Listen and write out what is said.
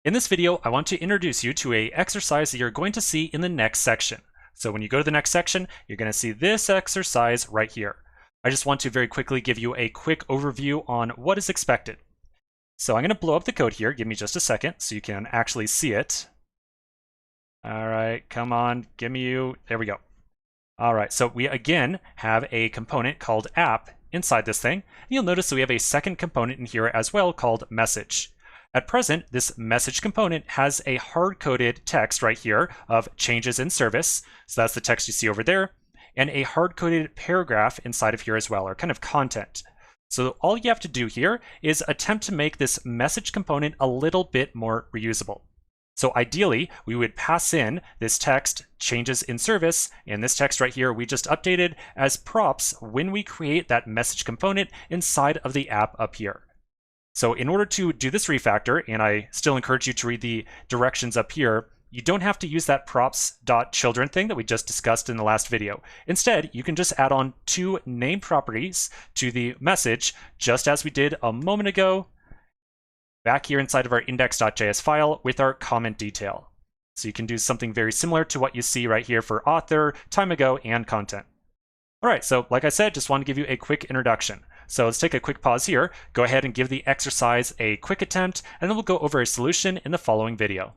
In this video, I want to introduce you to an exercise that you're going to see in the next section. So when you go to the next section, you're going to see this exercise right here. I just want to very quickly give you a quick overview on what is expected. So I'm going to blow up the code here. Give me just a second so you can actually see it. All right, come on, give me you. There we go. All right, so we again have a component called app inside this thing. You'll notice that we have a second component in here as well called message. At present, this message component has a hard-coded text right here of changes in service. So that's the text you see over there, and a hard-coded paragraph inside of here as well, or kind of content. So all you have to do here is attempt to make this message component a little bit more reusable. So ideally, we would pass in this text, changes in service, and this text right here we just updated as props when we create that message component inside of the app up here. So in order to do this refactor, and I still encourage you to read the directions up here, you don't have to use that props.children thing that we just discussed in the last video. Instead, you can just add on two name properties to the message, just as we did a moment ago, back here inside of our index.js file with our comment detail. So you can do something very similar to what you see right here for author, time ago, and content. All right, so like I said, just want to give you a quick introduction. So let's take a quick pause here, go ahead and give the exercise a quick attempt, and then we'll go over a solution in the following video.